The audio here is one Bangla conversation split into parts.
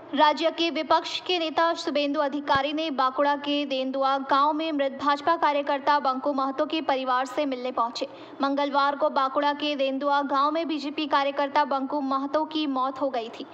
राज्य के विपक्ष के नेता शुभेंदु अधिकारी ने बांकुड़ा के देंदुआ गांव में मृत भाजपा कार्यकर्ता बंकू महतो के परिवार से मिलने पहुंचे। मंगलवार को बांकुड़ा के देंदुआ गांव में बीजेपी कार्यकर्ता बंकू महतो की मौत हो गई थी।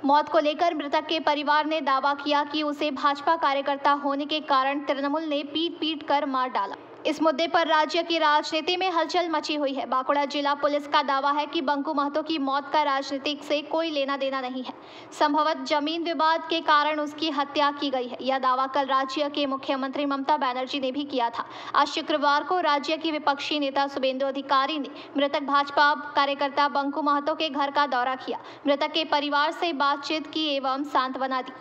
मौत को लेकर मृतक के परिवार ने दावा किया कि उसे भाजपा कार्यकर्ता होने के कारण तृणमूल ने पीट कर मार डाला। इस मुद्दे पर राज्य की राजनीति में हलचल मची हुई है। बांकुड़ा जिला पुलिस का दावा है कि बंकू महतो की मौत का राजनीति से कोई लेना देना नहीं है। संभवतः जमीन विवाद के कारण उसकी हत्या की गई है। यह दावा कल राज्य के मुख्यमंत्री ममता बनर्जी ने भी किया था। आज शुक्रवार को राज्य की विपक्षी नेता शुभेंदु अधिकारी ने मृतक भाजपा कार्यकर्ता बंकू महतो के घर का दौरा किया, मृतक के परिवार से बातचीत की एवं सांत्वना दी।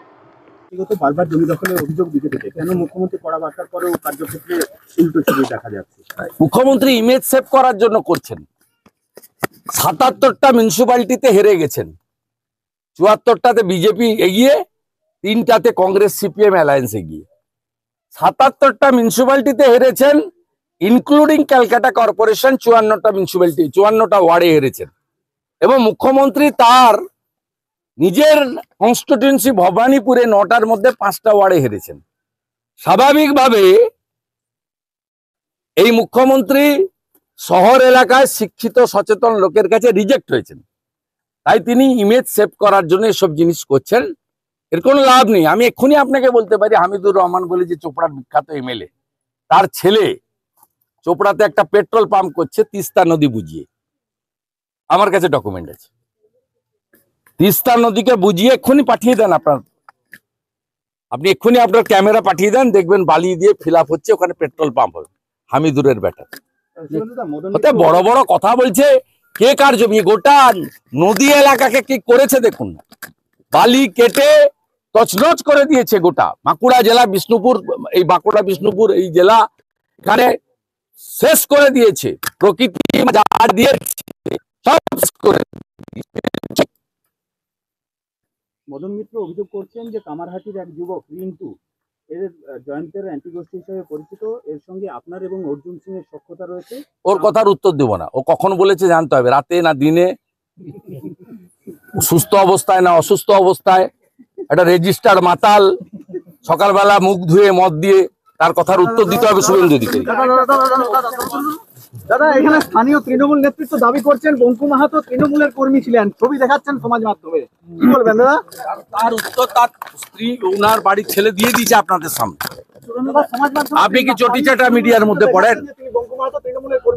বারবার জমি দখলের অভিযোগ দিতে থেকে কেন মুখ্যমন্ত্রী কড়া বার্তার পরেও কার্যক্ষেত্রে উল্টো ছবি দেখা যাচ্ছে? মুখ্যমন্ত্রী ইমেজ সেভ করার জন্য করছেন। ৭৭টা মিউনিসিপ্যালিটিতে হেরে গেছেন, ৭৪টাতে বিজেপি এগিয়ে, ৩টাতে কংগ্রেস সিপিএম অ্যালায়েন্স এগিয়ে। ৭৭টা মিউনিসিপ্যালিটিতে হেরেছেন, ইনক্লুডিং ক্যালকাটা কর্পোরেশন ৫৪টা মিউনিসিপ্যালিটি ৫৪টা ওয়ার্ডে হেরেছেন। এবং মুখ্যমন্ত্রী তার নিজের কনস্টিটিউয়েন্সি ভবানীপুরে ৯টার মধ্যে ৫টা ওয়ার্ডে হেরেছেন। স্বাভাবিকভাবে এই মুখ্যমন্ত্রী শহর এলাকায় শিক্ষিত সচেতন লোকের কাছে রিজেক্ট হয়েছেন, তাই তিনি ইমেজ সেভ করার জন্য এসব জিনিস করছেন। এর কোনো লাভ নেই। আমি এক্ষুনি আপনাকে বলতে পারি, হামিদুর রহমান বলে যে চোপড়ার বিখ্যাত এমএলএ, তার ছেলে চোপড়াতে একটা পেট্রোল পাম্প করছে তিস্তা নদী বুঝিয়ে। আমার কাছে ডকুমেন্ট আছে। তিস্তা নদীকে বুঝিয়ে এক্ষুনি পাঠিয়ে দেন আপনি এক্ষুনি আপনার ক্যামেরা পাঠিয়ে দেন, দেখবেন বালি দিয়ে ফিল আপ হচ্ছে, ওখানে পেট্রোল পাম্প হবে। হামিদুরের বেটা ওতে বড় বড় কথা বলছে। কে কার জমি? গোটা নদী এলাকাকে কি করেছে দেখুন না, বালি কেটে তছনছ করে দিয়েছে গোটা বাঁকুড়া জেলা, বিষ্ণুপুর, এই বাঁকুড়া বিষ্ণুপুর এই জেলা এখানে শেষ করে দিয়েছে। প্রকৃতি যা দিয়েছে সব শেষ করে। মদন মিত্র অভিযোগ করছেন যে কামারহাটির এক যুবক রিন্টু এর জয়েন্টের অ্যান্টিগোষ্ঠী হিসেবে পরিচিত, এর সঙ্গে আপনার এবং অর্জুন সিং এর সখ্যতা রয়েছে। ওর কথার উত্তর দেব না। ও কখন বলেছে জানতে হবে, রাতে না দিনে, সুস্থ অবস্থায় না অসুস্থ অবস্থায়, একটা রেজিস্টার্ড মাতাল, সকালবেলা মুখ ধুয়ে মদ দিয়ে, তার কথার উত্তর দিতে হবে শুভেন্দু অধিকারী। দাদা, এখানে স্থানীয় তৃণমূল নেতৃত্ব দাবি করছেন বঙ্কু মাহাতো তৃণমূলের কর্মী ছিলেন, ছবি দেখাচ্ছেন সমাজ মাধ্যমে, কি বলবেন দাদা? তার উত্তর তার স্ত্রী ওনার বাড়ির ছেলে দিয়ে দিয়েছে আপনাদের সামনে। আপনি কি চটিচাটা মিডিয়ার মধ্যে পড়েন?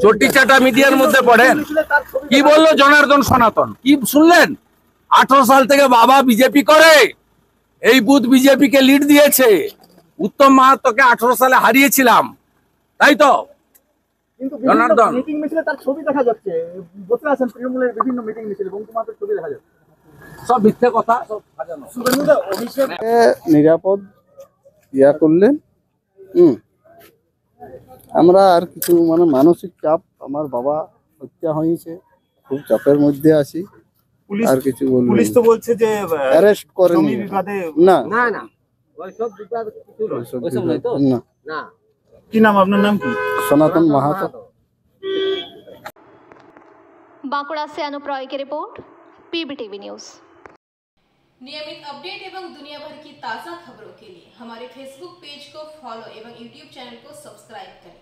চটিচাটা মিডিয়ার মধ্যে পড়েন? কি বললো জনার্দন সনাতন? কি শুনলেন? 18 সাল থেকে বাবা বিজেপি করে, এই বুথ বিজেপি কে লিড দিয়েছে। উত্তম মাহাতোকে 18 সালে হারিয়েছিলাম, তাই তো? জনার্দন মিটিং মিছিলে তার ছবি দেখা যাচ্ছে, বসে আছেন তৃণমূলের বিভিন্ন মিটিং মিছিলে, বঙ্কু মাহাতোর ছবি দেখা যাচ্ছে। সব মিথ্যে কথা, সব সাজানো। অভিষেক নিরাপদ ইয়া করলেন। আমরা আর কিছু মানসিক চাপ, আমার বাবা হত্যা হয়েছে, খুব চাপের মধ্যে আছি। আর কিছু বলবো? পুলিশ তো বলছে যে অ্যারেস্ট করেনি। না না না, ওইসব বিবাদ কিছু না। না। কি নাম আপনার? নাম কি? সনাতন মাহাতো। बांकुड़ा से अनुप रॉय की रिपोर्ट, पीबीटीवी न्यूज। नियमित अपडेट एवं दुनिया भर की ताज़ा खबरों के लिए हमारे फेसबुक पेज को फॉलो एवं यूट्यूब चैनल को सब्सक्राइब करें।